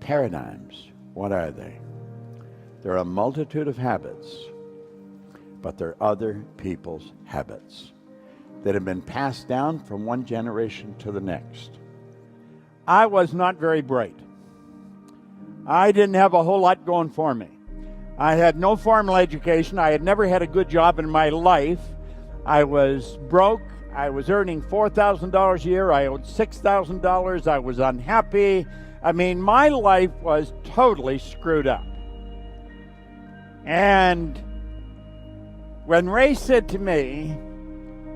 Paradigms, what are they? They're a multitude of habits, but they're other people's habits that have been passed down from one generation to the next. I was not very bright. I didn't have a whole lot going for me. I had no formal education. I had never had a good job in my life. I was broke. I was earning $4,000 a year. I owed $6,000. I was unhappy. I mean, my life was totally screwed up. And when Ray said to me,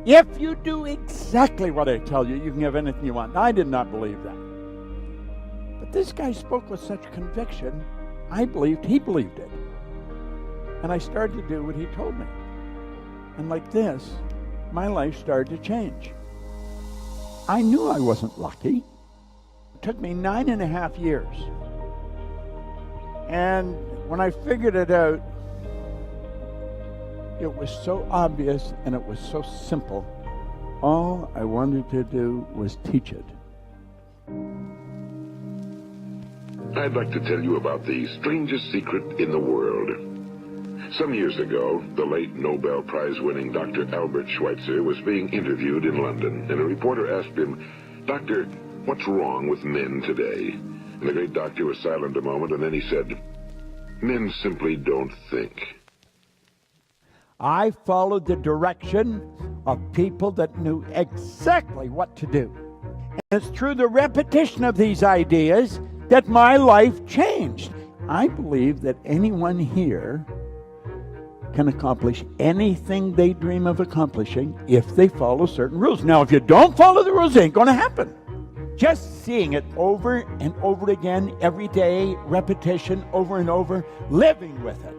if you do exactly what I tell you, you can have anything you want. I did not believe that. But this guy spoke with such conviction, I believed he believed it. And I started to do what he told me. And like this, my life started to change. I knew I wasn't lucky. It took me 9.5 years. And when I figured it out, it was so obvious and it was so simple. All I wanted to do was teach it. I'd like to tell you about the strangest secret in the world. Some years ago, the late Nobel Prize-winning Dr. Albert Schweitzer was being interviewed in London, and a reporter asked him, "Doctor, what's wrong with men today?" And the great doctor was silent a moment, and then he said, "Men simply don't think." I followed the direction of people that knew exactly what to do. And it's through the repetition of these ideas that my life changed. I believe that anyone here can accomplish anything they dream of accomplishing if they follow certain rules. Now, if you don't follow the rules, it ain't going to happen. Just seeing it over and over again, every day, repetition, over and over, living with it.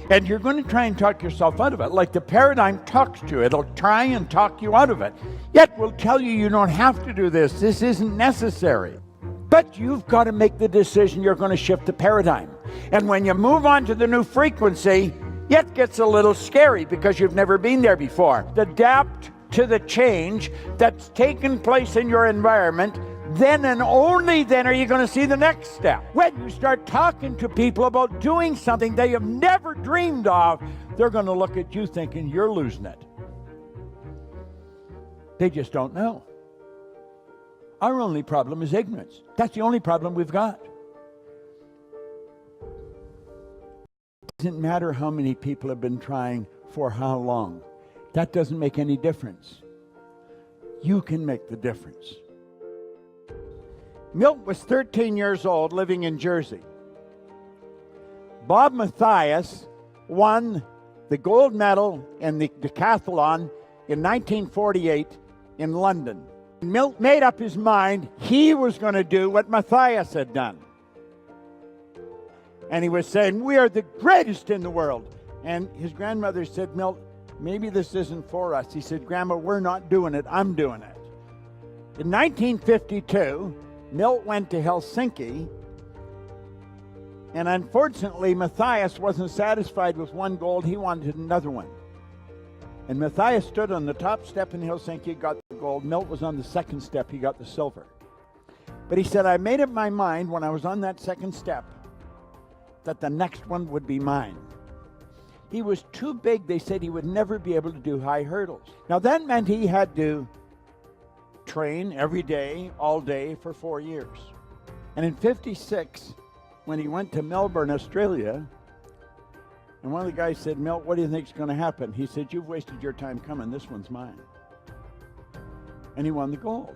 And you're going to try and talk yourself out of it. Like the paradigm talks to you. It'll try and talk you out of it. Yet will tell you you don't have to do this. This isn't necessary. But you've got to make the decision you're going to shift the paradigm. And when you move on to the new frequency, it gets a little scary because you've never been there before. Adapt to the change that's taken place in your environment. Then and only then are you going to see the next step. When you start talking to people about doing something they have never dreamed of, they're going to look at you thinking you're losing it. They just don't know. Our only problem is ignorance. That's the only problem we've got. It doesn't matter how many people have been trying for how long. That doesn't make any difference. You can make the difference. Milt was 13 years old, living in Jersey. Bob Mathias won the gold medal in the decathlon in 1948 in London. Milt made up his mind he was going to do what Mathias had done. And he was saying, "We are the greatest in the world." And his grandmother said, "Milt, maybe this isn't for us." He said, "Grandma, we're not doing it. I'm doing it." In 1952, Milt went to Helsinki, and unfortunately, Mathias wasn't satisfied with one gold. He wanted another one. And Mathias stood on the top step in Helsinki, got the gold. Milt was on the second step. He got the silver. But he said, "I made up my mind when I was on that second step that the next one would be mine." He was too big. They said he would never be able to do high hurdles. Now, that meant he had to train every day, all day, for 4 years. And in 56, when he went to Melbourne, Australia, and one of the guys said, "Milt, what do you think is going to happen?" He said, "You've wasted your time coming. This one's mine." And he won the gold.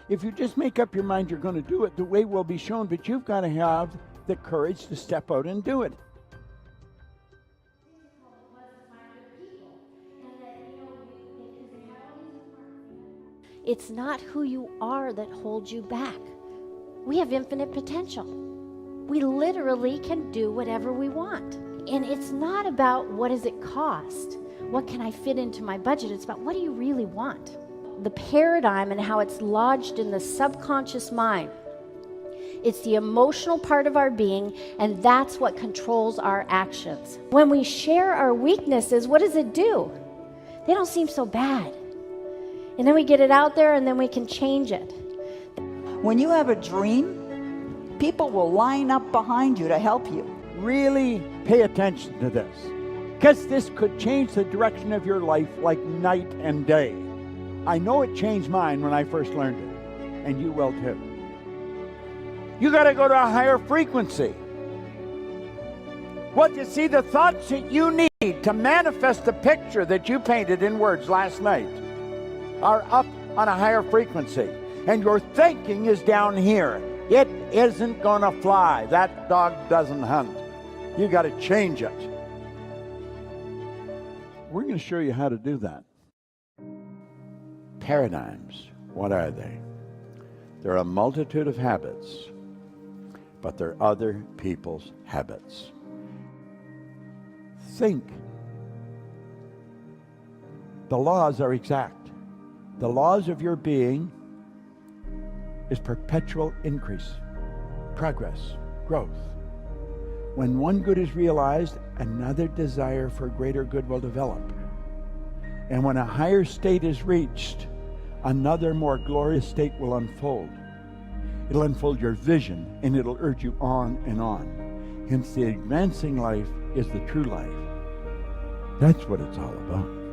If you just make up your mind you're going to do it, the way will be shown, but you've got to have the courage to step out and do it. It's not who you are that holds you back. We have infinite potential. We literally can do whatever we want. And it's not about what does it cost? What can I fit into my budget? It's about what do you really want? The paradigm and how it's lodged in the subconscious mind. It's the emotional part of our being, and that's what controls our actions. When we share our weaknesses, what does it do? They don't seem so bad. And then we get it out there, and then we can change it. When you have a dream, people will line up behind you to help you. Really pay attention to this, because this could change the direction of your life like night and day. I know it changed mine when I first learned it, and you will too. You got to go to a higher frequency. What you see, the thoughts that you need to manifest the picture that you painted in words last night are up on a higher frequency, and your thinking is down here. It isn't going to fly. That dog doesn't hunt. You got to change it. We're going to show you how to do that. Paradigms, what are they? There are a multitude of habits, but they're other people's habits. Think. The laws are exact. The laws of your being is perpetual increase, progress, growth. When one good is realized, another desire for greater good will develop. And when a higher state is reached, another more glorious state will unfold. It'll unfold your vision, and it'll urge you on and on. Hence, the advancing life is the true life. That's what it's all about.